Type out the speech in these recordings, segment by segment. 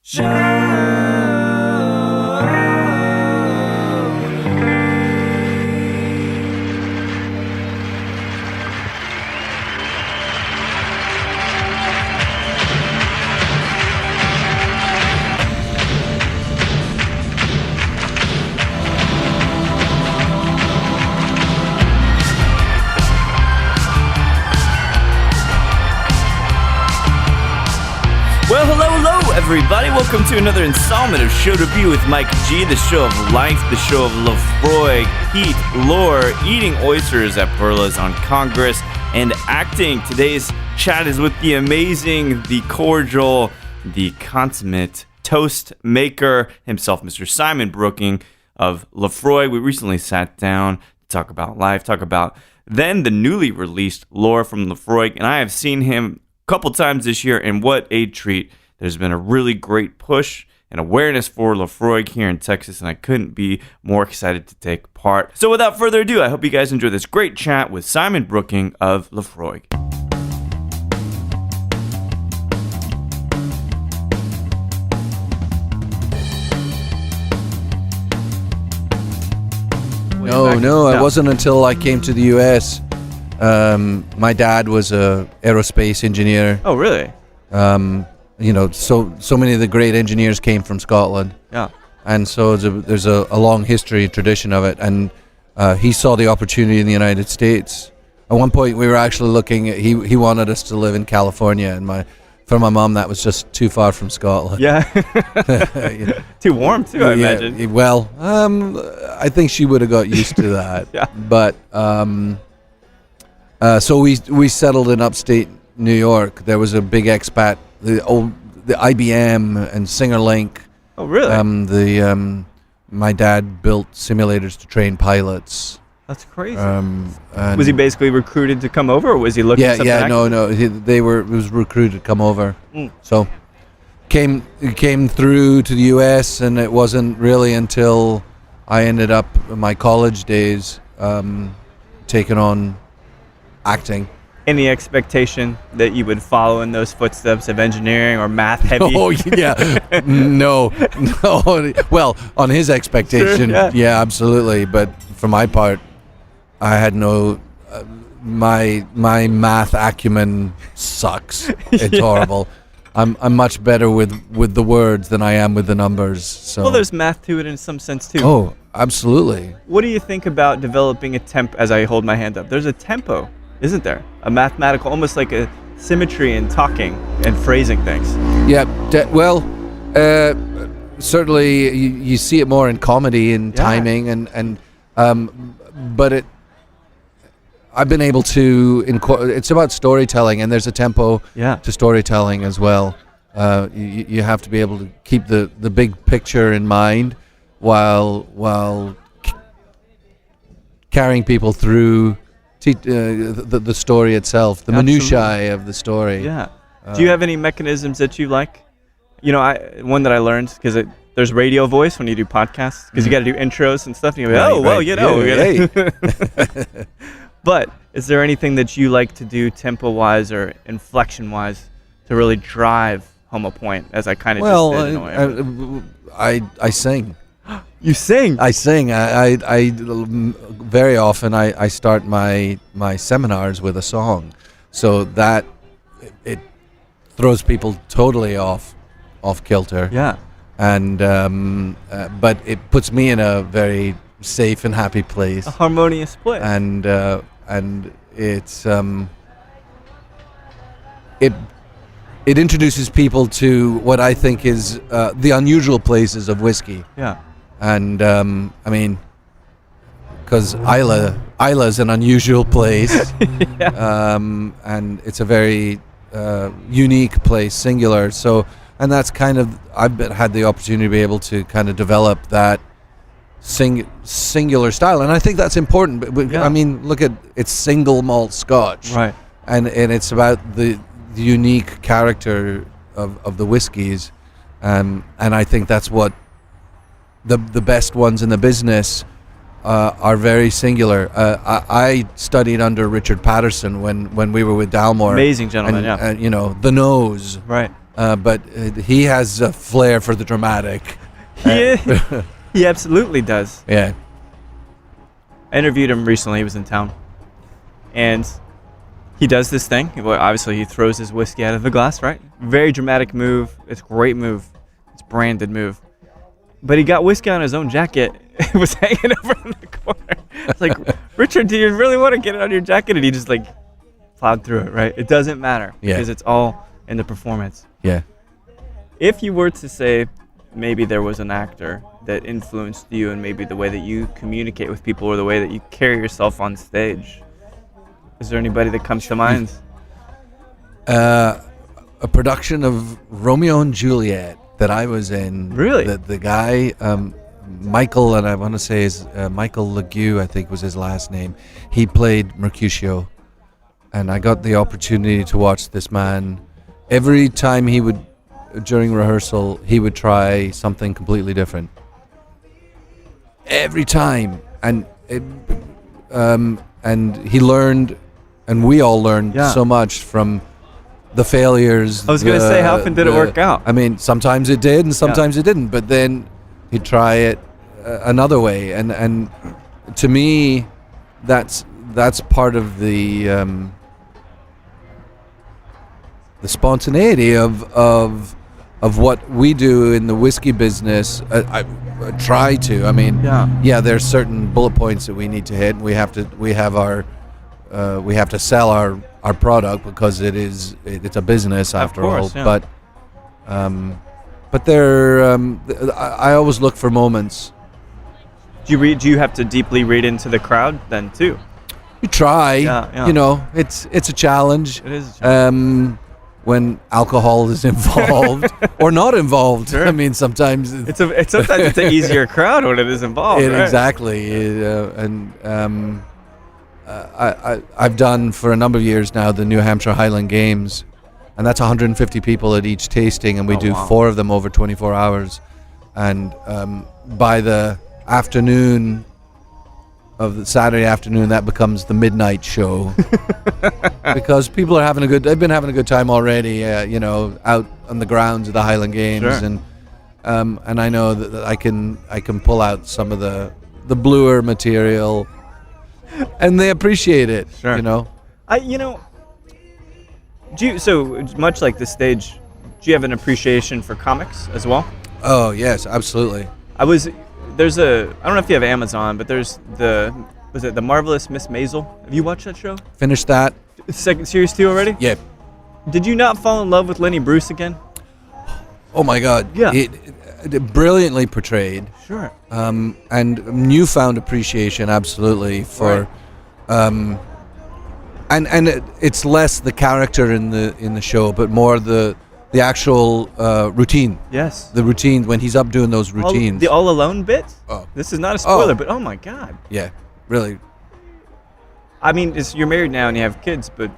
Well, hello, everybody. Welcome to another installment of Show to Be with Mike G, the show of life, the show of Laphroaig, heat, lore, eating oysters at Perla's on Congress, and acting. Today's chat is with the amazing, the cordial, the consummate toast maker himself, Mr. Simon Brooking of Laphroaig. We recently sat down to talk about life, talk about then the newly released lore from Laphroaig, and I have seen him couple times this year, and what a treat. There's been a really great push and awareness for Laphroaig here in Texas, and I couldn't be more excited to take part. So without further ado, I hope you guys enjoy this great chat with Simon Brooking of Laphroaig. No, it wasn't until I came to the U.S. My dad was a aerospace engineer. Oh, really? So many of the great engineers came from Scotland. Yeah. And so there's a long history, tradition of it. And he saw the opportunity in the United States. At one point, we were actually looking at, he wanted us to live in California. And for my mom, that was just too far from Scotland. Yeah. Too warm, too, I imagine. Well, I think she would have got used to that. Yeah. But so we settled in upstate New York. There was a big expat, the IBM and SingerLink. Oh, really? My dad built simulators to train pilots. That's crazy. Was he basically recruited to come over, or was he looking? It was recruited to come over. So came through to the U.S. and it wasn't really until I ended up in my college days taking on acting. Any expectation that you would follow in those footsteps of engineering or math heavy? Oh, yeah. No. Well, on his expectation, Sure, yeah, absolutely. But for my part, I had no... my math acumen sucks. It's horrible. I'm much better with the words than I am with the numbers. So. Well, there's math to it in some sense, too. Oh, absolutely. What do you think about developing a tempo, as I hold my hand up? There's a tempo, isn't there? A mathematical, almost like a symmetry in talking and phrasing things. Yeah, certainly you see it more in comedy and timing, but I've been able to it's about storytelling, and there's a tempo to storytelling as well. You have to be able to keep the big picture in mind while carrying people through the story itself, the minutiae of the story. Yeah. Do you have any mechanisms that you like? One that I learned, because there's radio voice when you do podcasts, because you got to do intros and stuff. And you go, But is there anything that you like to do tempo-wise or inflection-wise to really drive home a point, as I kind of just did in a way? I sing. You sing? I sing. I very often I start my seminars with a song, so that it throws people totally off kilter. Yeah. And but it puts me in a very safe and happy place. A harmonious place. And it's it introduces people to what I think is the unusual places of whiskey. Yeah. And I mean, because Isla's an unusual place, and it's a very unique place, singular. So, and that's kind of, had the opportunity to be able to kind of develop that singular style, and I think that's important. But I mean, look at it's single malt Scotch, right? And it's about the unique character of the whiskies, and I think that's what the best ones in the business are very singular. I studied under Richard Patterson when we were with Dalmore. Amazing gentleman, and, you know, the nose, right? but he has a flair for the dramatic. He absolutely does. Yeah. I interviewed him recently. He was in town, and he does this thing. Well, obviously, he throws his whiskey out of the glass, right? Very dramatic move. It's a great move. It's branded move. But he got whiskey on his own jacket. It was hanging over in the corner. It's like, Richard, do you really want to get it on your jacket? And he just like plowed through it, right? It doesn't matter because it's all in the performance. Yeah. If you were to say maybe there was an actor that influenced you and maybe the way that you communicate with people or the way that you carry yourself on stage, is there anybody that comes to mind? A production of Romeo and Juliet that I was in. Really? The guy, Michael, and I want to say is Michael Legue, I think was his last name. He played Mercutio, and I got the opportunity to watch this man. Every time he would, during rehearsal, he would try something completely different. Every time, and he learned, and we all learned so much from the failures. I was going to say, how often did it work out? I mean, sometimes it did, and sometimes it didn't. But then he'd try it another way, and to me, that's part of the spontaneity of what we do in the whiskey business. I try to. I mean, there's certain bullet points that we need to hit. We have to sell our product because it's a business after all. But I always look for moments. Do you have to deeply read into the crowd then too? You try. You know, it's a challenge. It is a challenge. When alcohol is involved or not involved. Sure. I mean, sometimes sometimes it's an easier crowd when it is involved. Right? Exactly. I've done for a number of years now the New Hampshire Highland Games, and that's 150 people at each tasting, and we do 4 of them over 24 hours. And by the afternoon of the Saturday afternoon, that becomes the midnight show because people are they've been having a good time already, out on the grounds of the Highland Games. Sure. And I know that I can pull out some of the bluer material, and they appreciate it. Sure. So much like the stage, do you have an appreciation for comics as well? Oh yes, absolutely. I don't know if you have Amazon, but was it The Marvelous Miss Maisel? Have you watched that show? Finished that. Second series 2 already? Yeah. Did you not fall in love with Lenny Bruce again? Oh my God. Yeah. It brilliantly portrayed. Sure. And newfound appreciation, absolutely, for, and it's less the character in the show, but more the actual routine. Yes. The routine when he's up doing those routines. The All Alone bit? Oh. This is not a spoiler, but oh my God. Yeah, really. I mean, you're married now and you have kids, but,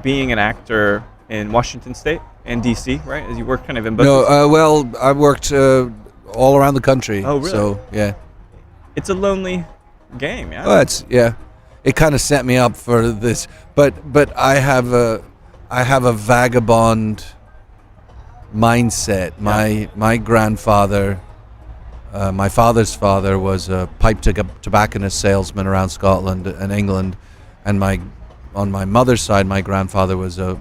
being an actor in Washington State and D.C., right? As you work kind of in both. No, well, I worked all around the country. Oh, really? So, yeah. It's a lonely game, yeah? Well, it kind of set me up for this. But I have a vagabond mindset. My grandfather, my father's father, was a pipe tobacconist salesman around Scotland and England, and on my mother's side, my grandfather was a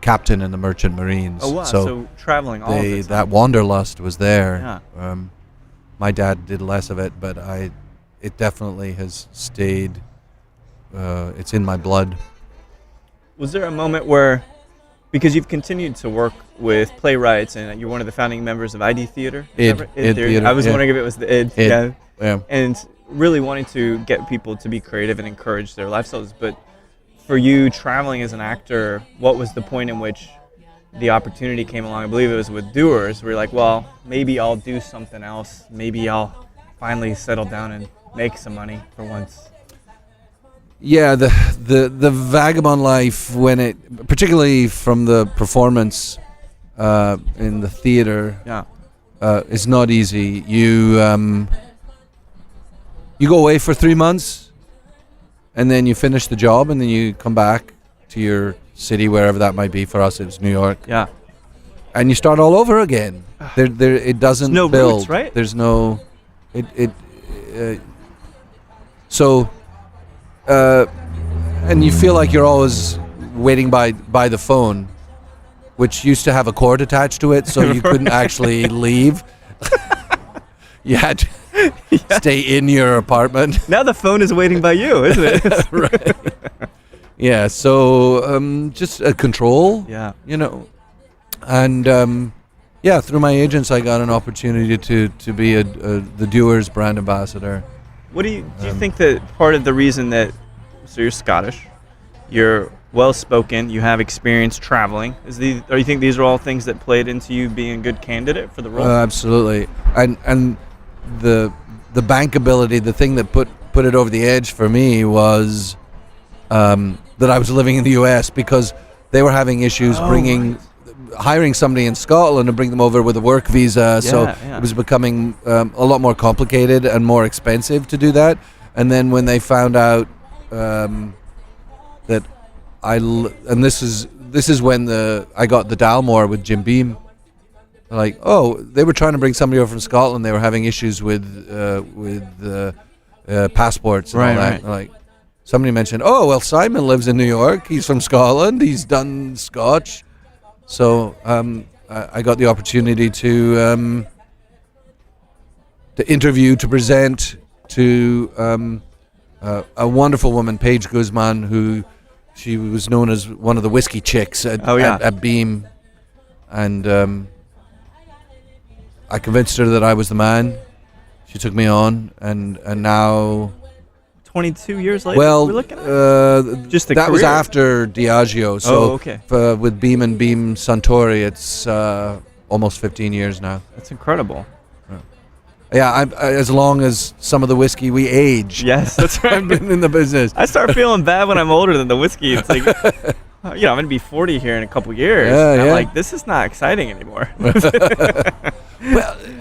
captain in the Merchant Marines. Oh wow! So traveling all the time. That wanderlust was there. Yeah. My dad did less of it, but it definitely has stayed. It's in my blood. Was there a moment where, because you've continued to work with playwrights and you're one of the founding members of ID Theater? Id Theater. I was wondering if it was the Id. Yeah. And really wanting to get people to be creative and encourage their lifestyles. But for you, traveling as an actor, what was the point in which the opportunity came along? I believe it was with Doers, where you're like, well, maybe I'll do something else. Maybe I'll finally settle down and make some money for once. Yeah, the vagabond life, particularly from the performance in the theater, is not easy. You go away for 3 months, and then you finish the job, and then you come back to your city, wherever that might be. For us, it was New York. Yeah. and you start all over again. It doesn't no build. roots, right? There's no. So, and you feel like you're always waiting by the phone, which used to have a cord attached to it, so you couldn't actually leave. You had to stay in your apartment. Now the phone is waiting by you, isn't it? Right. Yeah. So just a control. Yeah. And through my agents, I got an opportunity to be the Dewar's brand ambassador. What do you think that part of the reason that, so you're Scottish, you're well spoken, you have experience traveling, or you think these are all things that played into you being a good candidate for the role? Absolutely. And the bankability, the thing that put it over the edge for me was that I was living in the US, because they were having issues hiring somebody in Scotland to bring them over with a work visa, it was becoming a lot more complicated and more expensive to do that. And then when they found out that this is when I got the Dalmore with Jim Beam. Like, they were trying to bring somebody over from Scotland. They were having issues with passports and all that. Right. Like, somebody mentioned, Simon lives in New York. He's from Scotland. He's done Scotch. So I got the opportunity to interview, to present to a wonderful woman, Paige Guzman, who she was known as one of the whiskey chicks at Beam, and I convinced her that I was the man. She took me on, and now 22 years later, well, we're looking at just that was after Diageo. So with Beam and Beam Suntory, it's almost 15 years now. That's incredible. Yeah, as long as some of the whiskey we age. Yes, that's right. I've been in the business. I start feeling bad when I'm older than the whiskey. It's like, I'm going to be 40 here in a couple years. Yeah. I'm like, this is not exciting anymore. Well,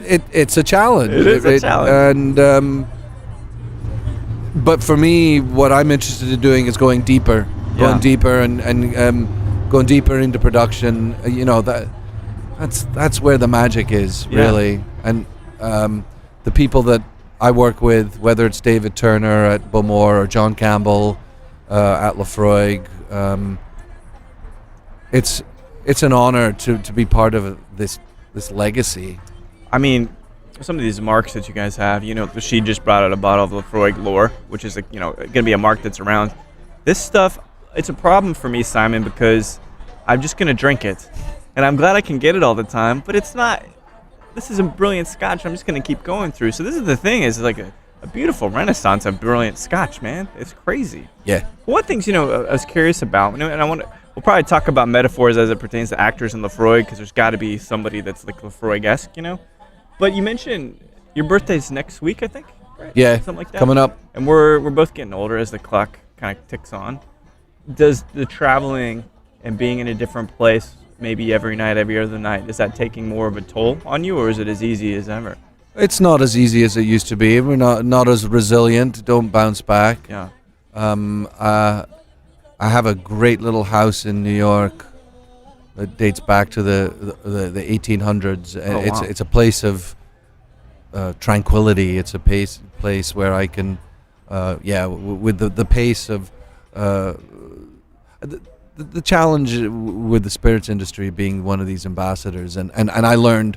it's a challenge. It is a challenge. And but for me, what I'm interested in doing is going deeper, and going deeper into production. That's where the magic is, really. And the people that I work with, whether it's David Turner at Bowmore or John Campbell at Laphroaig, it's an honor to be part of this legacy. I mean, some of these marks that you guys have, Shid just brought out a bottle of Laphroaig Lore, which is going to be a mark that's around. This stuff, it's a problem for me, Simon, because I'm just going to drink it, and I'm glad I can get it all the time. But it's not. This is a brilliant Scotch. I'm just going to keep going through. So this is the thing, is like a beautiful renaissance of brilliant Scotch, man. It's crazy. Yeah. One thing, I was curious about, and we'll probably talk about metaphors as it pertains to actors in Laphroaig, because there's got to be somebody that's like Laphroaig-esque, But you mentioned your birthday's next week, I think, right? Yeah, something like that. Coming up. And we're both getting older as the clock kind of ticks on. Does the traveling and being in a different place, maybe every night, every other night, is that taking more of a toll on you, or is it as easy as ever? It's not as easy as it used to be. We're not as resilient. Don't bounce back. Yeah. I have a great little house in New York that dates back to the 1800s. Oh, wow. It's a place of tranquility. It's a place where I can, with the pace of the challenge with the spirits industry being one of these ambassadors, and I learned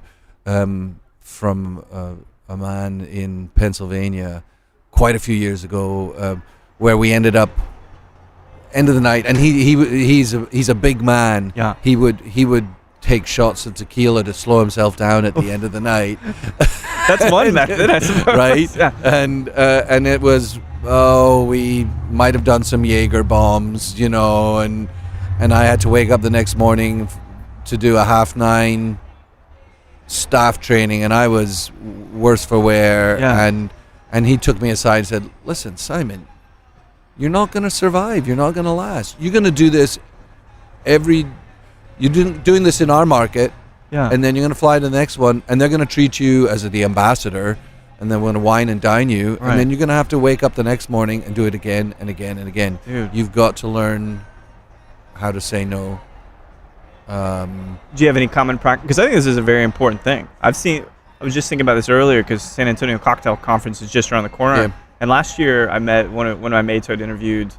from a man in Pennsylvania quite a few years ago, where we ended up end of the night, and he's a big man. Yeah. He would take shots of tequila to slow himself down at the end of the night. That's one method, I suppose. Right? Yeah. And it was, we might have done some Jaeger bombs, and I had to wake up the next morning to do a 9:30 staff training, and I was worse for wear. Yeah. And he took me aside and said, "Listen, Simon, you're not going to survive. You're not going to last. You're going to do this you're doing this in our market, and then you're going to fly to the next one, and they're going to treat you as the ambassador, and then we're going to wine and dine you, right. And then you're going to have to wake up the next morning and do it again and again and again. Dude. You've got to learn how to say no. Do you have any common practice? Because I think this is a very important thing. I was just thinking about this earlier because San Antonio Cocktail Conference is just around the corner. Yeah. And last year I met one of my mates who I'd interviewed.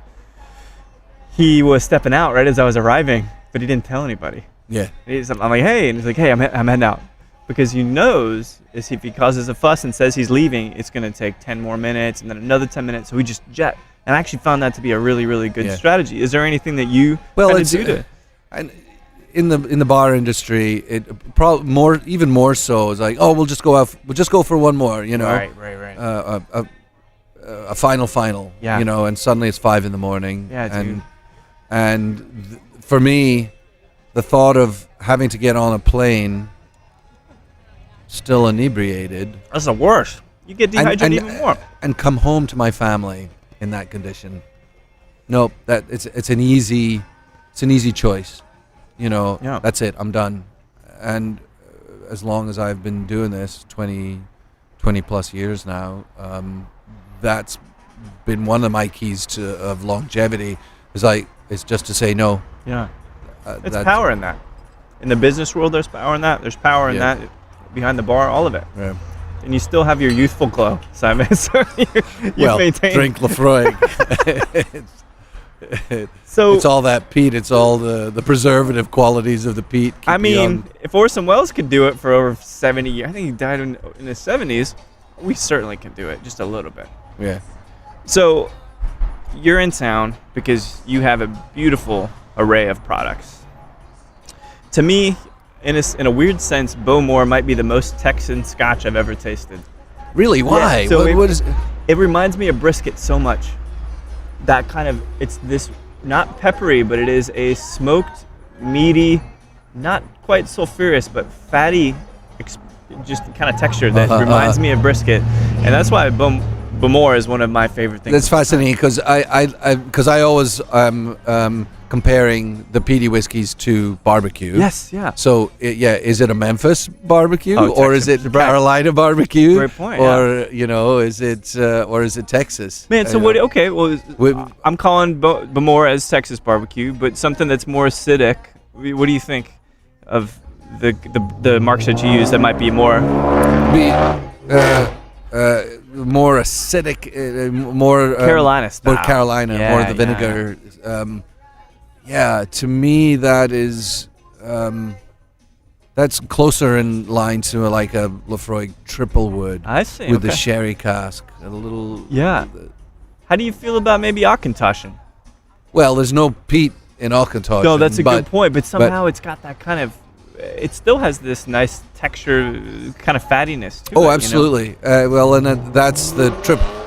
He was stepping out right as I was arriving, but he didn't tell anybody. Yeah. I'm like, hey, and he's like, hey, I'm heading out. Because he knows if he causes a fuss and says he's leaving, it's going to take 10 more minutes and then another 10 minutes. So we just jet. And I actually found that to be a really, really good strategy. Is there anything that you do to? And in the bar industry, it probably even more so is like, oh, we'll just go for one more, you know. Right. A final, yeah. You know, and suddenly it's 5 a.m. Yeah, dude. And for me, the thought of having to get on a plane still inebriated. That's the worst. You get dehydrated even more. And come home to my family in that condition. Nope, it's an easy choice. You know, That's it. I'm done. And as long as I've been doing this 20 plus years now, that's been one of my keys of longevity. Is just to say no. Yeah. There's power in that. In the business world, there's power in that. There's power in that behind the bar, all of it. Yeah. And you still have your youthful glow, Simon. So you maintain. Drink Laphroaig. So it's all that peat. It's all the preservative qualities of the peat. I mean, if Orson Welles could do it for over 70 years, I think he died in his 70s. We certainly can do it, just a little bit. Yeah. So you're in town because you have a beautiful array of products. To me, in a weird sense, Bowmore might be the most Texan Scotch I've ever tasted. Really? Why? Yeah, so what is? It reminds me of brisket so much. That kind of, it's this, not peppery, but it is a smoked, meaty, not quite sulfurous, but fatty, just kind of texture that reminds me of brisket. And that's why Bowmore is one of my favorite things. That's fascinating because I always comparing the peaty whiskeys to barbecue. Yes, yeah. So is it a Memphis barbecue or is it Carolina barbecue? Great point. Or is it Texas? Man, so what? Okay, well, I'm calling Bowmore as Texas barbecue, but something that's more acidic. What do you think of the marks that you use that might be more? More acidic, more Carolina style. More Carolina, more of the vinegar. To me that is that's closer in line to like a Laphroaig triple wood. I see. With the sherry cask, a little. Yeah. How do you feel about maybe Auchentoshan? Well, there's no peat in Auchentoshan. No, that's a good point. But somehow it's got that kind of. It still has this nice texture, kind of fattiness to it. Oh, absolutely. You know? And that's the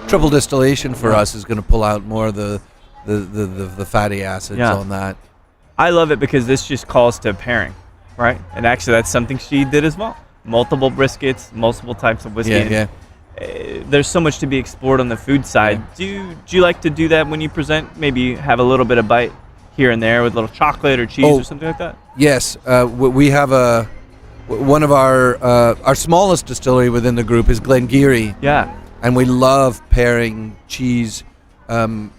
triple distillation for us is going to pull out more of the fatty acids on that. I love it because this just calls to pairing, right? And actually, that's something she did as well. Multiple briskets, multiple types of whiskey. Yeah. There's so much to be explored on the food side. Yeah. Do you like to do that when you present? Maybe have a little bit of bite here and there with a little chocolate or cheese or something like that? Yes. We have one of our smallest distillery within the group is Glengarry. Yeah. And we love pairing cheese, like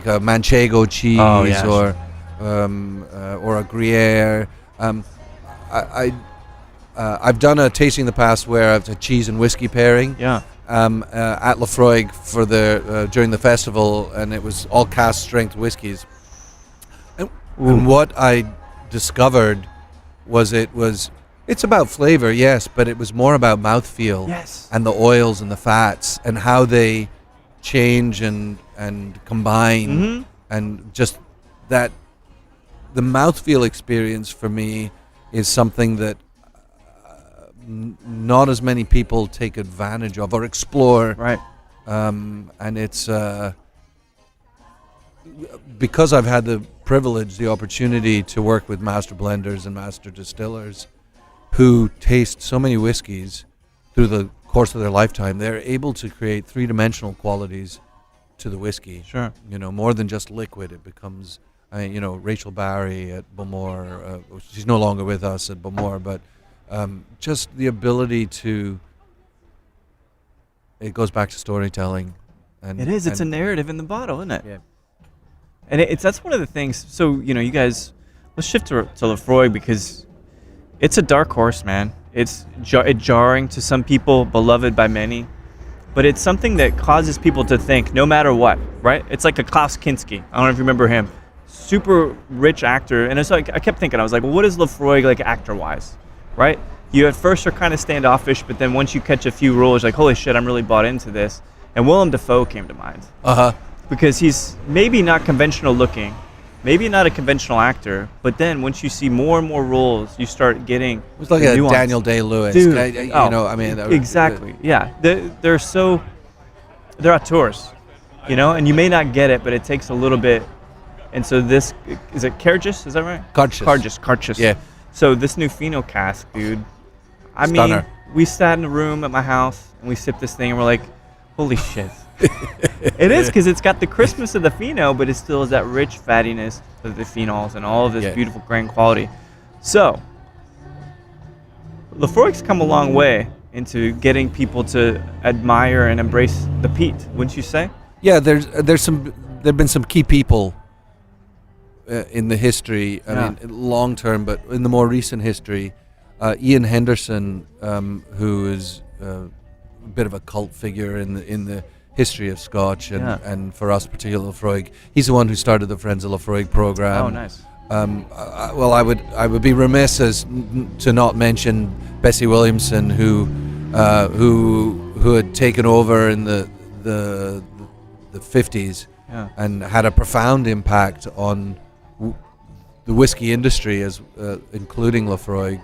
a Manchego cheese or a Gruyere. I've done a tasting in the past where I've had cheese and whiskey pairing. Yeah. At Laphroaig for during the festival, and it was all cask strength whiskeys. And what I discovered was it's about flavor, yes, but it was more about mouthfeel. Yes. And the oils and the fats and how they change and combine, and just that the mouthfeel experience for me is something that not as many people take advantage of or explore. Right. And it's because I've had the privilege, the opportunity to work with master blenders and master distillers who taste so many whiskeys through the course of their lifetime. They're able to create three-dimensional qualities to the whiskey. Sure. More than just liquid. It becomes, Rachel Barry at Bowmore, she's no longer with us at Bowmore, but just the ability to, it goes back to storytelling. And it's a narrative in the bottle, isn't it? Yeah. And that's one of the things. So, you guys, let's shift to Laphroaig, because it's a dark horse, man. It's jarring to some people, beloved by many, but it's something that causes people to think no matter what, right? It's like a Klaus Kinski. I don't know if you remember him. Super rich actor. And it's like, I kept thinking, I was like, well, what is Laphroaig like actor-wise, right? You at first are kind of standoffish, but then once you catch a few roles, like, holy shit, I'm really bought into this. And Willem Dafoe came to mind. Because he's maybe not conventional looking, maybe not a conventional actor, but then once you see more and more roles, you start getting It was like a nuance. Daniel Day-Lewis. Dude, exactly. Yeah, they're auteurs, and you may not get it, but it takes a little bit. And so this, is it Cargis? Is that right? Cargis. Yeah. So this new Fino cask, dude, I Stunner. mean, we sat in a room at my house and we sipped this thing and we're like, holy shit. It is, because it's got the crispness of the Fino, but it still has that rich fattiness of the phenols and all of this beautiful grain quality. So, Laphroaig's come a long way into getting people to admire and embrace the peat, wouldn't you say? Yeah, there've been some key people in the history. I mean, long term, but in the more recent history, Ian Henderson, who is a bit of a cult figure in the history of Scotch and for us particularly Laphroaig. He's the one who started the Friends of Laphroaig program. Oh, nice. Well, I would be remiss to not mention Bessie Williamson, who had taken over in the 50s and had a profound impact on the whiskey industry, as including Laphroaig.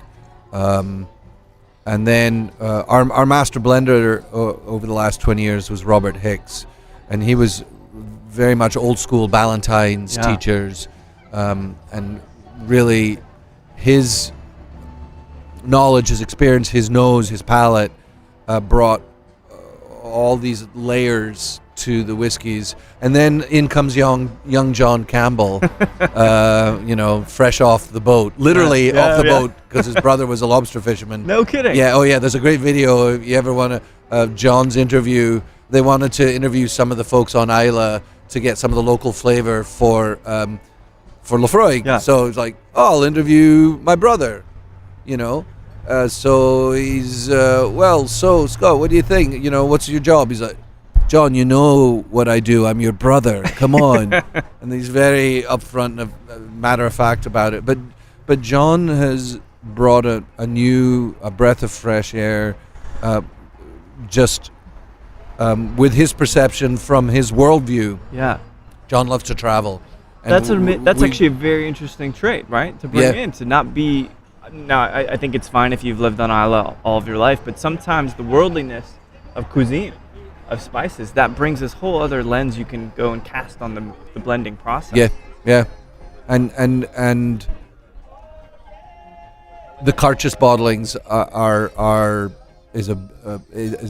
And then our master blender over the last 20 years was Robert Hicks, and he was very much old school Ballantyne's teachers, and really his knowledge, his experience, his nose, his palate brought all these layers to the whiskeys. And then in comes young John Campbell, fresh off the boat, literally off the boat, because his brother was a lobster fisherman. No kidding. Yeah. Oh yeah. There's a great video. If you ever want to, John's interview. They wanted to interview some of the folks on Isla to get some of the local flavor for Laphroaig. Yeah. So it's like, I'll interview my brother, so he's so Scott, what do you think? What's your job? He's like, John, you know what I do. I'm your brother. Come on. And he's very upfront and matter of fact about it. But John has brought a breath of fresh air, with his perception from his worldview. Yeah. John loves to travel. And that's actually a very interesting trait, right? To bring in, to not be. Now, I think it's fine if you've lived on Isla all of your life, but sometimes the worldliness of cuisine, of spices, that brings this whole other lens you can go and cast on the blending process. Yeah. And the Carchis bottlings is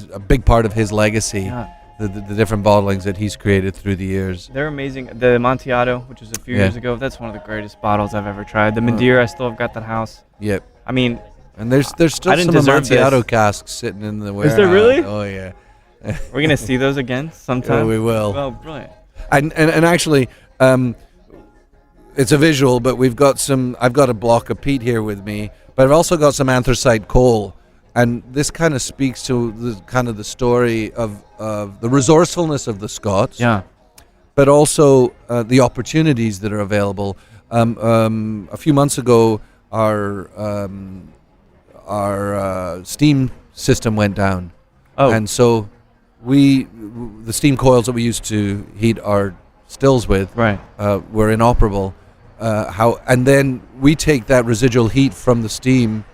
a big part of his legacy. Yeah. The different bottlings that he's created through the years. They're amazing. The Amontillado, which was a few years ago, that's one of the greatest bottles I've ever tried. The Madeira, I still have got that house. Yep. I mean, and there's still some Amontillado casks sitting in the warehouse. Is there really? Oh yeah. We're gonna see those again sometime. Yeah, we will. Oh, brilliant. And actually, it's a visual, but I've got a block of peat here with me, but I've also got some anthracite coal. And this kind of speaks to the story of the resourcefulness of the Scots, but also the opportunities that are available. A few months ago, our steam system went down, and so the steam coils that we used to heat our stills with were inoperable. And then we take that residual heat from the steam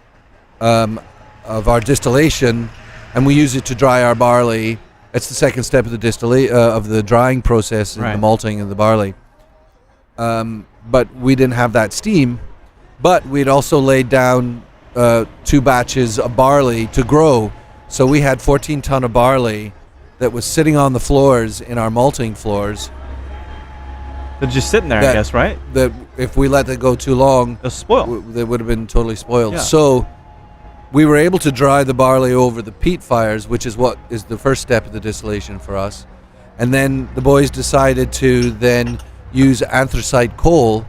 of our distillation, and we use it to dry our barley. It's the second step of the drying process in the malting of the barley. But we didn't have that steam, but we'd also laid down 2 batches of barley to grow. So we had 14 ton of barley that was sitting on the floors in our malting floors. They're just sitting there, I guess, right? That if we let it go too long, they'll spoil. They would have been totally spoiled. Yeah. So we were able to dry the barley over the peat fires, which is what is the first step of the distillation for us. And then the boys decided to then use anthracite coal,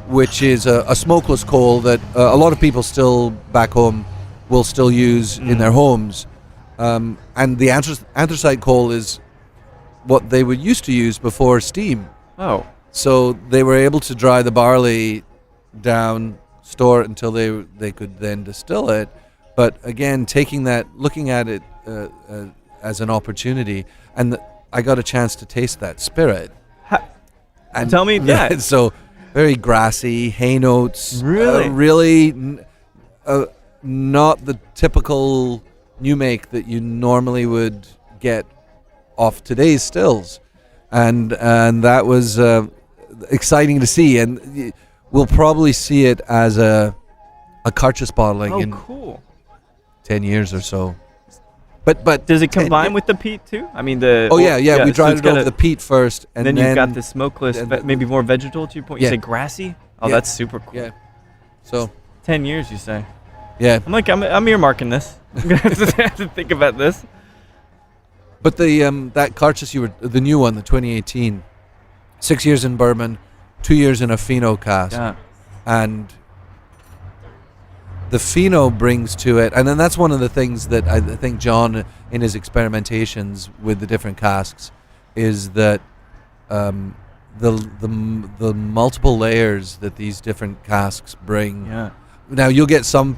which is a smokeless coal that a lot of people still back home will still use in their homes. And the anthracite coal is what they would used to use before steam. Oh. So they were able to dry the barley down, store it until they could then distill it. But again, looking at it as an opportunity, and I got a chance to taste that spirit. And tell me that. So very grassy, hay notes. Really? Not the typical new make that you normally would get off today's stills. And that was exciting to see. And we'll probably see it as a Carchus bottling in cool. 10 years or so. But does it combine with the peat too? I mean yeah. We dried it over the peat first, and then you've got the smokeless, maybe more vegetal to your point. You say grassy? Oh, yeah. That's super cool. Yeah. So 10 years, you say? Yeah. I'm earmarking this. I'm gonna have to think about this. But that Carchus the new one, the 2018, 6 years in bourbon, 2 years in a Fino cask, and the Fino brings to it, and then that's one of the things that I think John, in his experimentations with the different casks, is that the multiple layers that these different casks bring. Yeah. Now you'll get some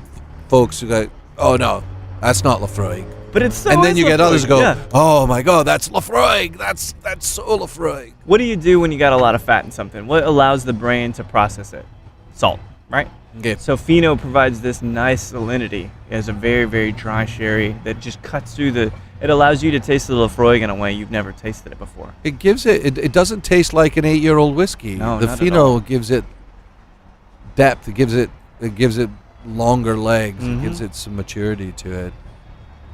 folks who go, "Oh no, that's not Laphroaig," but it's so. And then you get others who go, yeah. "Oh my God, that's Laphroaig. That's so Laphroaig." What do you do when you got a lot of fat in something? What allows the brain to process it? Salt, right? Okay. So Fino provides this nice salinity. It has a very, very dry sherry that just cuts through it allows you to taste the Laphroaig in a way you've never tasted it before. It gives it doesn't taste like an 8-year-old whiskey. No, the not Fino gives it depth. It gives it longer legs. It gives it some maturity to it,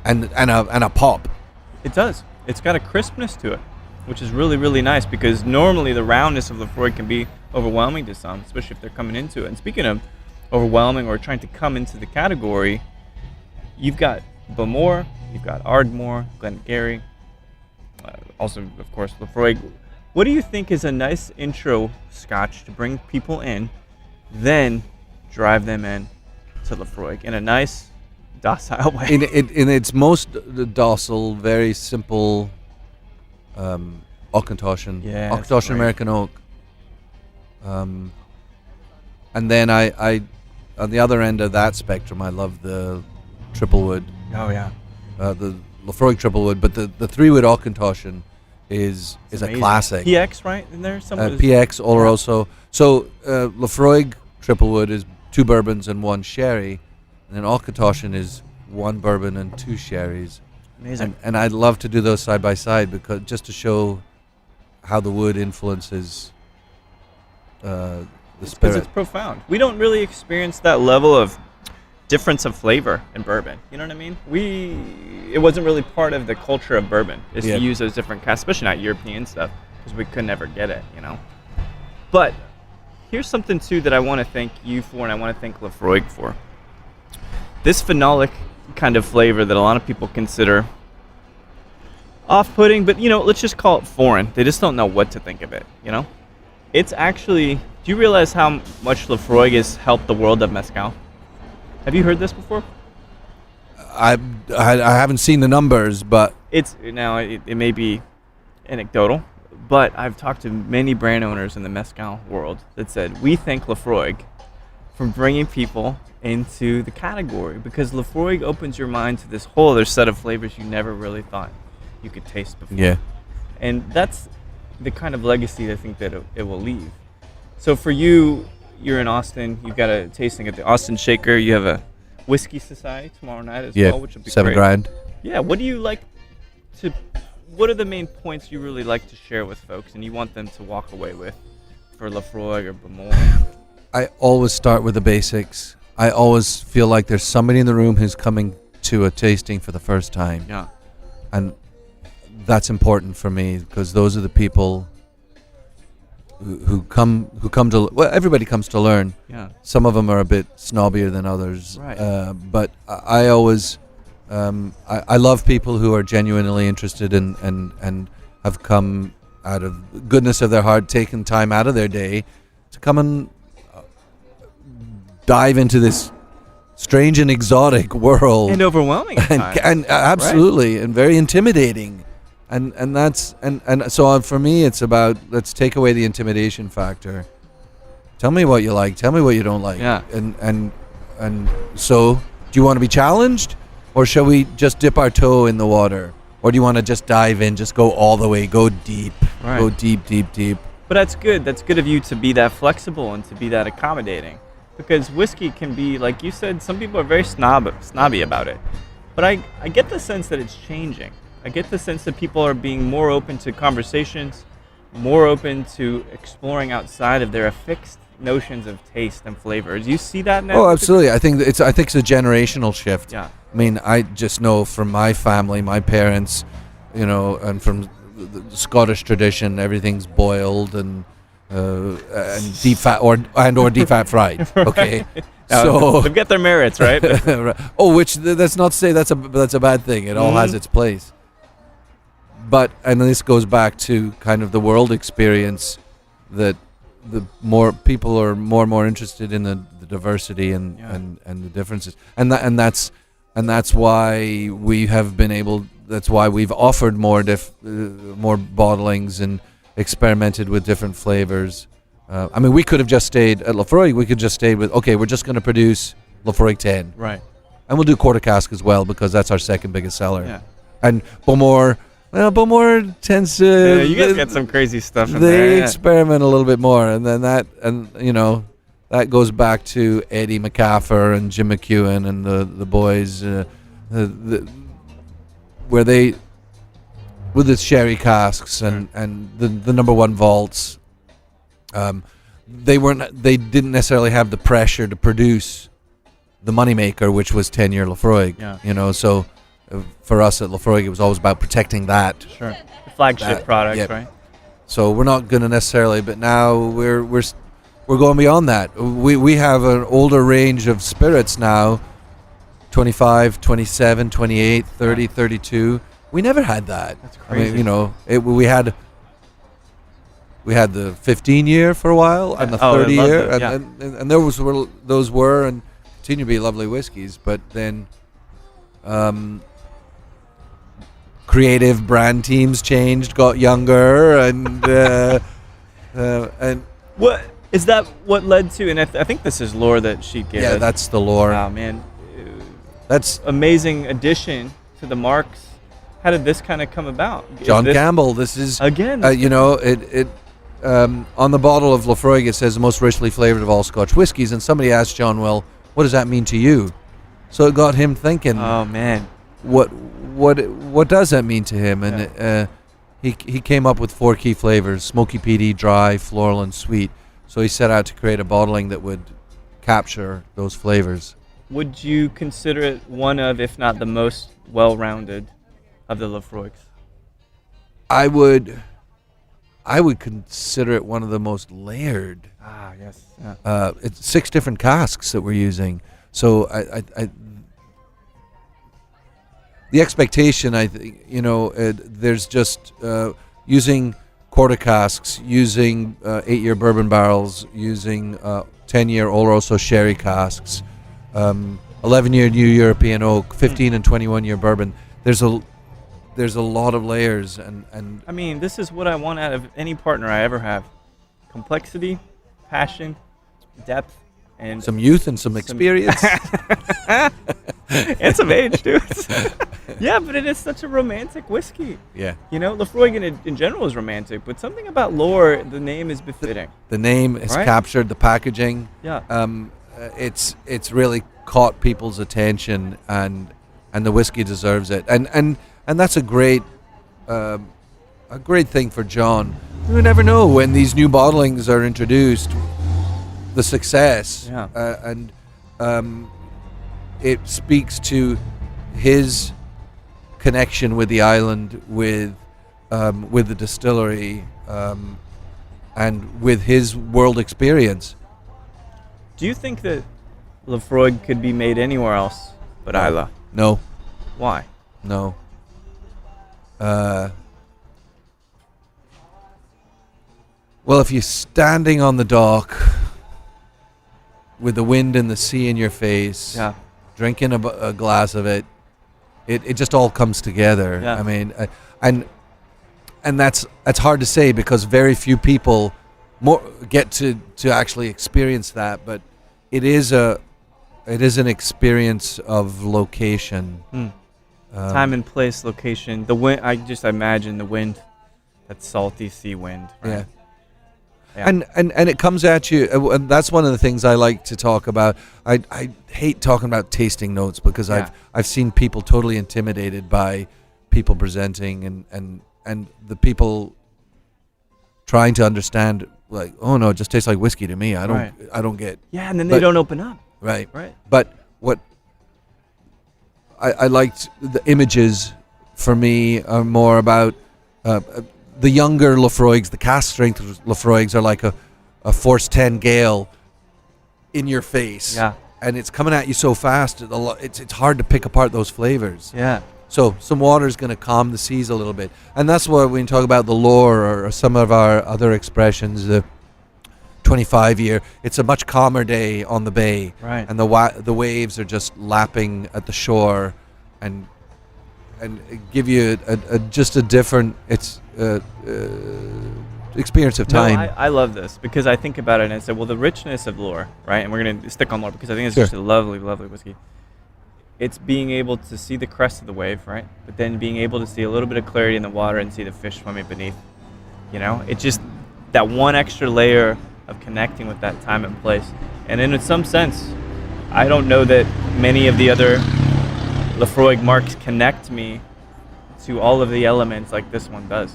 and a pop. It does. It's got a crispness to it, which is really, really nice, because normally the roundness of Laphroaig can be overwhelming to some, especially if they're coming into it. And speaking of overwhelming or trying to come into the category, you've got Bowmore, you've got Ardmore, Glengarry, also, of course, Laphroaig. What do you think is a nice intro Scotch to bring people in, then drive them in to Laphroaig in a nice, docile way? In its most docile, very simple Auchentoshan, Auchentoshan American Oak. And then I on the other end of that spectrum, I love the triple wood. Oh yeah. The Laphroaig triple wood, but the 3-wood Auchentoshan is a classic. PX, right? In there, PX Oloroso. So Laphroaig triple wood is 2 bourbons and 1 sherry, and then Auchentoshan is 1 bourbon and 2 sherries. Amazing. And I'd love to do those side by side, because just to show how the wood influences the spirit. Because it's profound. We don't really experience that level of difference of flavor in bourbon. You know what I mean? It wasn't really part of the culture of bourbon, is to use those different casks, especially not European stuff, because we could never get it, you know? But here's something, too, that I want to thank you for, and I want to thank Laphroaig for. This phenolic kind of flavor that a lot of people consider off-putting, but, let's just call it foreign. They just don't know what to think of it, It's actually... Do you realize how much Laphroaig has helped the world of mezcal? Have you heard this before? I haven't seen the numbers, but... It may be anecdotal, but I've talked to many brand owners in the mezcal world that said, we thank Laphroaig for bringing people into the category, because Laphroaig opens your mind to this whole other set of flavors you never really thought you could taste before. Yeah. And that's the kind of legacy I think that it will leave. So for you, you're in Austin. You've got a tasting at the Austin Shaker. You have a whiskey society tomorrow night as well, which will be 7 great. grand. Yeah. What are the main points you really like to share with folks, and you want them to walk away with for Laphroaig or Bowmore? I always start with the basics. I always feel like there's somebody in the room who's coming to a tasting for the first time. Yeah. And that's important for me, because those are the people who come to, well, everybody comes to learn. Yeah. Some of them are a bit snobbier than others. Right. But I always I love people who are genuinely interested and have come out of goodness of their heart, taken time out of their day to come and dive into this strange and exotic world, And overwhelming at times. and absolutely, and very intimidating, and that's and so for me, it's about, let's take away the intimidation factor. Tell me what you like. Tell me what you don't like. Yeah. And so, do you want to be challenged, or shall we just dip our toe in the water, or do you want to just dive in, just go all the way, go deep, go deep, deep, deep? But that's good. That's good of you to be that flexible and to be that accommodating. Because whiskey can be, like you said, some people are very snobby about it. But I get the sense that it's changing. I get the sense that people are being more open to conversations, more open to exploring outside of their fixed notions of taste and flavor. Do you see that now? Oh, absolutely. I think it's a generational shift. Yeah. I mean, I just know from my family, my parents, and from the Scottish tradition, everything's boiled and deep fat or deep fat fried. Okay, so they've got their merits, right? Oh, that's not to say that's a bad thing. It all has its place. But and this goes back to kind of the world experience, that the more people are more and more interested in the diversity and the differences, and that's why we have been able. That's why we've offered more bottlings and experimented with different flavors. I mean, we could have just stayed at Laphroaig. We could just stay with, okay, we're just going to produce Laphroaig 10. Right. And we'll do quarter cask as well, because that's our second biggest seller. Yeah. And Bowmore tends to... Yeah, you guys got some crazy stuff in there. They experiment a little bit more. And then that goes back to Eddie McCaffer and Jim McEwen and the boys, where they... with the sherry casks and the number one vaults, they didn't necessarily have the pressure to produce the moneymaker, which was 10-year Laphroaig. Yeah. So for us at Laphroaig, it was always about protecting that. Sure. The flagship product, right? So we're not going to necessarily, but now we're going beyond that. We have an older range of spirits now, 25, 27, 28, 30, 32. We never had that. That's crazy. I mean, we had the 15-year for a while and the 30-year, and those were and continue to be lovely whiskeys. But then, creative brand teams changed, got younger, and what is that? What led to? And I think this is lore that she gave us. Yeah, that's the lore. Wow, man, that's amazing addition to the marks. How did this kind of come about? John Campbell. This is again. On the bottle of Laphroaig it says the most richly flavored of all Scotch whiskies, and somebody asked John, well, what does that mean to you? So it got him thinking. Oh man, what does that mean to him? And he came up with 4 key flavors: smoky, peaty, dry, floral, and sweet. So he set out to create a bottling that would capture those flavors. Would you consider it one of, if not the most well-rounded of the Laphroaigs? I would consider it one of the most layered. Ah, yes. Yeah. It's 6 different casks that we're using. So the expectation, I think, there's just using quarter casks, using 8-year bourbon barrels, using 10-year Oloroso sherry casks, 11-year New European oak, 15 and 21-year bourbon. There's a lot of layers, and I mean, this is what I want out of any partner I ever have: complexity, passion, depth, and some youth and some experience, and some age, dude. Yeah, but it is such a romantic whiskey. Yeah, Laphroaig in general is romantic, but something about lore, the name is befitting. The name is captured, the packaging. Yeah, it's really caught people's attention, and the whiskey deserves it, and that's a great thing for John. You never know when these new bottlings are introduced, the success. Yeah. And it speaks to his connection with the island, with the distillery, and with his world experience. Do you think that Laphroaig could be made anywhere else but Islay? No. Why? No. Well, if you're standing on the dock with the wind and the sea in your face, Yeah. drinking a glass of it, it just all comes together. Yeah. I mean, and that's hard to say because very few people get to actually experience that, but it is an experience of location. Time and place, location. The wind. I just imagine the wind, that salty sea wind. Right? Yeah. Yeah. And it comes at you, and that's one of the things I like to talk about. I hate talking about tasting notes because I've seen people totally intimidated by people presenting and the people trying to understand, like, oh no, it just tastes like whiskey to me. I don't get. Yeah, and then they don't open up. Right. Right. But what I liked, the images for me are more about the younger Laphroaigs, the cast strength Laphroaigs are like a force 10 gale in your face. Yeah. And it's coming at you so fast, it's hard to pick apart those flavors. Yeah. So some water is going to calm the seas a little bit. And that's why when you talk about the lore or some of our other expressions, the 25-year, it's a much calmer day on the bay. Right. And the waves are just lapping at the shore and give you just a different experience of time. No, I love this because I think about it and I say, well, the richness of lore, right? And we're going to stick on lore because I think it's just a lovely, lovely whiskey. It's being able to see the crest of the wave, right? But then being able to see a little bit of clarity in the water and see the fish swimming beneath. You know, it's just that one extra layer of connecting with that time and place. And in some sense, I don't know that many of the other Laphroaig marks connect me to all of the elements like this one does.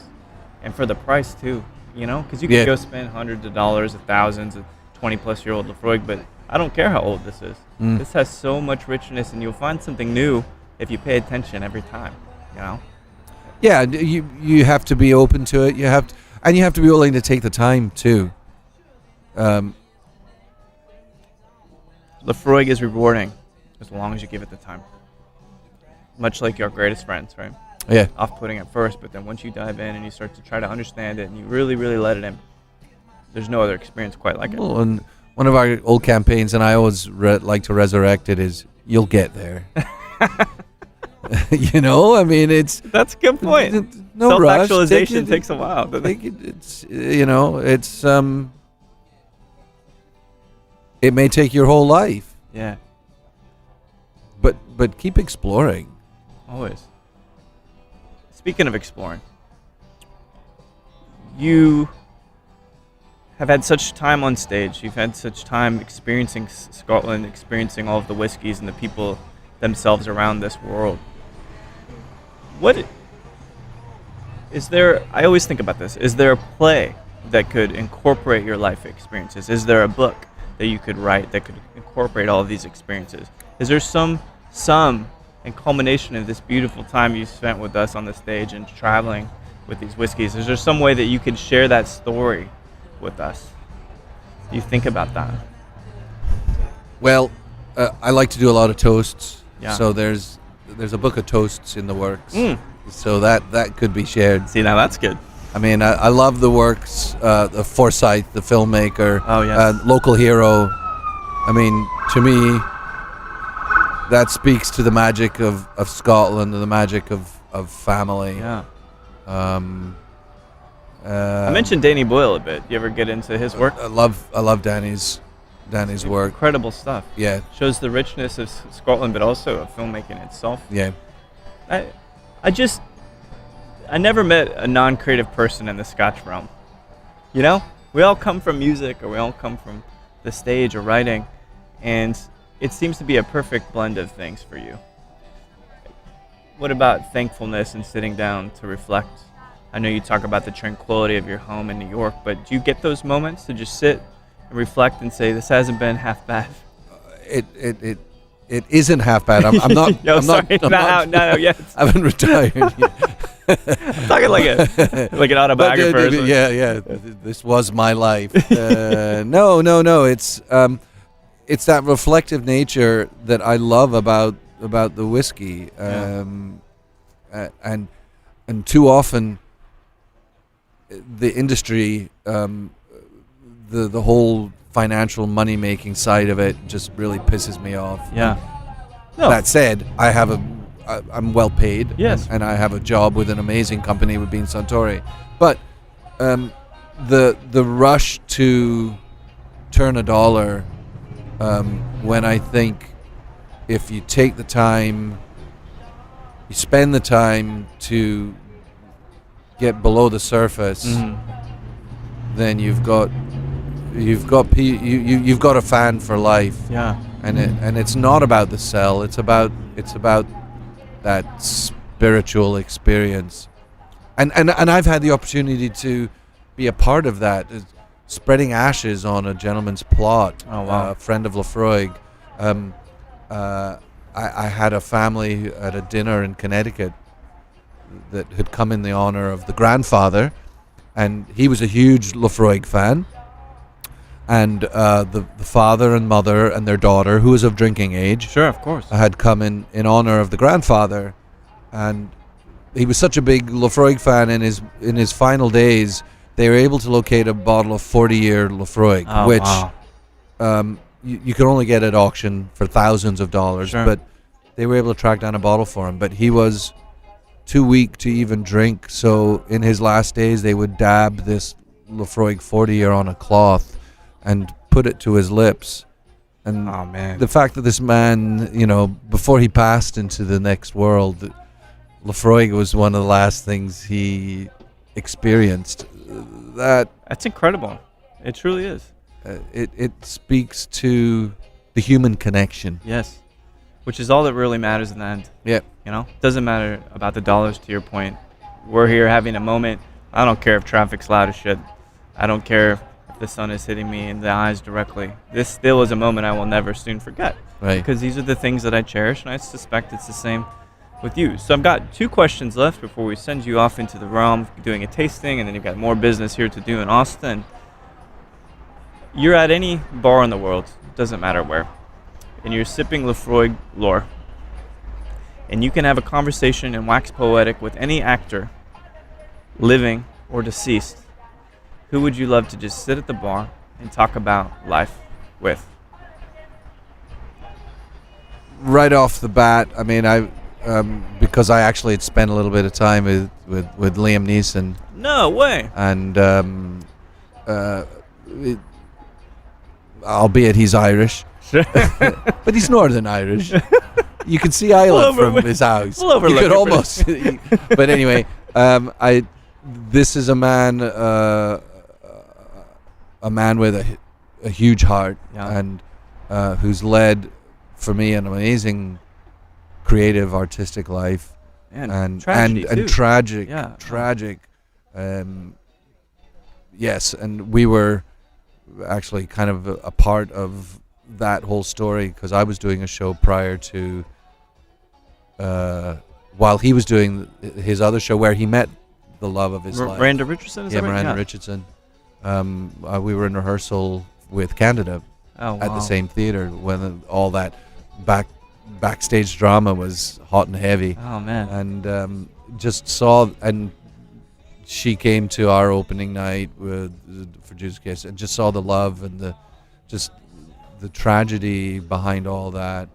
And for the price too, you know, because you can go spend hundreds of dollars, thousands, of 20-plus-year-old Laphroaig, but I don't care how old this is. This has so much richness, and you'll find something new if you pay attention every time, you know? Yeah, you have to be open to it. You have to be willing to take the time too. Laphroaig is rewarding as long as you give it the time. Much like your greatest friends, right? Yeah. Off-putting at first, but then once you dive in and you start to try to understand it and you really, really let it in, there's no other experience quite like it. Well, and one of our old campaigns, and I always like to resurrect it, is you'll get there. You know, I mean, that's a good point. No rush. Self-actualization takes a while. It's it may take your whole life. Yeah. But keep exploring. Always. Speaking of exploring, you have had such time on stage. You've had such time experiencing Scotland, experiencing all of the whiskeys and the people themselves around this world. What is there? I always think about this. Is there a play that could incorporate your life experiences? Is there a book that you could write that could incorporate all of these experiences? Is there some and culmination of this beautiful time you spent with us on the stage and traveling with these whiskeys? Is there some way that you could share that story with us? Do you think about that? Well, I like to do a lot of toasts. Yeah. So there's a book of toasts in the works. So that could be shared. See, now that's good. I mean, I love the works, the Forsyth, the filmmaker, Oh, yes. local hero. I mean, to me, that speaks to the magic of Scotland and the magic of family. Yeah. I mentioned Danny Boyle a bit. You ever get into his work? I love Danny's work. Incredible stuff. Yeah. Shows the richness of Scotland, but also of filmmaking itself. Yeah. I never met a non-creative person in the Scotch realm. You know, we all come from music, or we all come from the stage or writing, and it seems to be a perfect blend of things for you. What about thankfulness and sitting down to reflect? I know you talk about the tranquility of your home in New York, but do you get those moments to just sit and reflect and say, this hasn't been half bad? It isn't half bad. I'm not. Yo, I'm sorry. not. No, yes. I haven't retired yet. I'm talking like an autobiographer. Yeah. This was my life. No. It's that reflective nature that I love about the whiskey, and too often the industry, the whole financial money-making side of it just really pisses me off. Yeah. No. That said, I'm well paid. Yes. And I have a job with an amazing company with Bean Suntory. But the rush to turn a dollar, when I think if you take the time, you spend the time to get below the surface, then you've got a fan for life. Yeah. And it's not about the sell. It's about that spiritual experience. And I've had the opportunity to be a part of that, spreading ashes on a gentleman's plot. Oh, wow. A friend of Laphroaig. I had a family at a dinner in Connecticut that had come in the honor of the grandfather, and he was a huge Laphroaig fan. And the father and mother and their daughter, who was of drinking age, Sure, of course. had come in honor of the grandfather, and he was such a big Laphroaig fan. In his final days, they were able to locate a bottle of 40-year Laphroaig, which wow. you could only get at auction for thousands of dollars. Sure. But they were able to track down a bottle for him. But he was too weak to even drink, so in his last days, they would dab this Laphroaig 40-year on a cloth and put it to his lips. And Oh, man. the fact that this man, before he passed into the next world, Laphroaig was one of the last things he experienced. That's incredible. It truly is. It speaks to the human connection. Yes. Which is all that really matters in the end. Yeah. Doesn't matter about the dollars, to your point. We're here having a moment. I don't care if traffic's loud as shit. I don't care if the sun is hitting me in the eyes directly. This still is a moment I will never soon forget. Right. Because these are the things that I cherish, and I suspect it's the same with you. So I've got 2 questions left before we send you off into the realm doing a tasting, and then you've got more business here to do in Austin. You're at any bar in the world, doesn't matter where, and you're sipping Laphroaig lore, and you can have a conversation and wax poetic with any actor, living or deceased. Who would you love to just sit at the bar and talk about life with? Right off the bat, I mean, because I actually had spent a little bit of time with Liam Neeson. No way. And albeit he's Irish, but he's Northern Irish. You can see Isla from his house. We'll overlook you could it for almost. But anyway, this is a man with a huge heart, Yeah. and who's led, for me, an amazing creative artistic life, and tragedy too. tragic. Yeah. Tragic. Yes, and we were actually kind of a part of that whole story, because I was doing a show prior to while he was doing his other show where he met the love of his life. Miranda Richardson, is that right? Miranda Richardson. We were in rehearsal with Canada Oh, wow. at the same theater when all that backstage drama was hot and heavy. Oh, man. And just saw, and she came to our opening night for Judas Kiss, and just saw the love and the tragedy behind all that.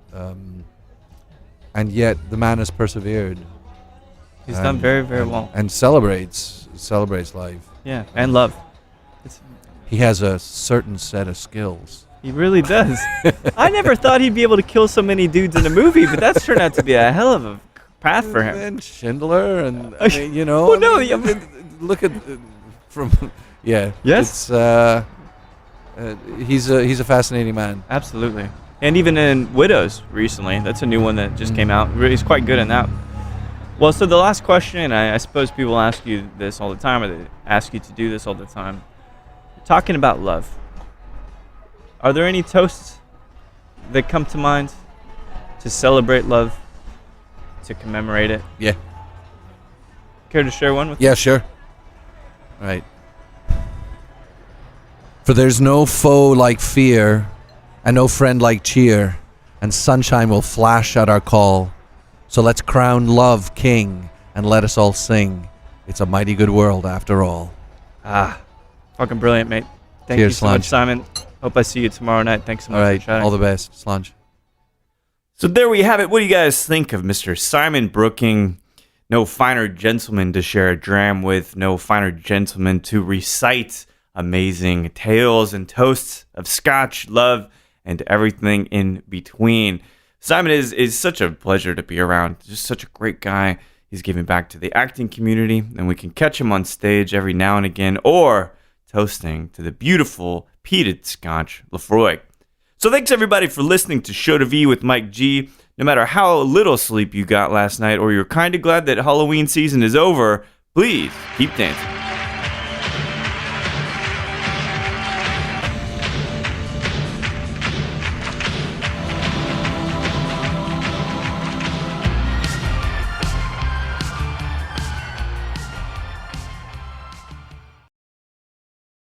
And yet the man has persevered. He's done very, very well. And celebrates life. Yeah, and love. He has a certain set of skills. He really does. I never thought he'd be able to kill so many dudes in a movie, but that's turned out to be a hell of a path for him. And Schindler, and Well, no, look at from yeah. Yes. He's a fascinating man. Absolutely. And even in Widows recently, that's a new one that just came out. He's quite good in that. Well, so the last question, I suppose people ask you this all the time, or they ask you to do this all the time. Talking about love. Are there any toasts that come to mind to celebrate love, to commemorate it? Yeah. Care to share one with Yeah, sure. Right. For there's no foe like fear, and no friend like cheer, and sunshine will flash at our call. So let's crown love king, and let us all sing. It's a mighty good world after all. Fucking brilliant, mate. Thank Cheers, you so much, Sludge. Simon. Hope I see you tomorrow night. Thanks so much All right, for chatting. all the best. Slàinte. So there we have it. What do you guys think of Mr. Simon Brooking? No finer gentleman to share a dram with, no finer gentleman to recite amazing tales and toasts of Scotch, love, and everything in between. Simon is such a pleasure to be around. Just such a great guy. He's giving back to the acting community, and we can catch him on stage every now and again, or toasting to the beautiful peated Scotch Laphroaig. So thanks everybody for listening to Show to V with Mike G. No matter how little sleep you got last night, or you're kind of glad that Halloween season is over, please keep dancing.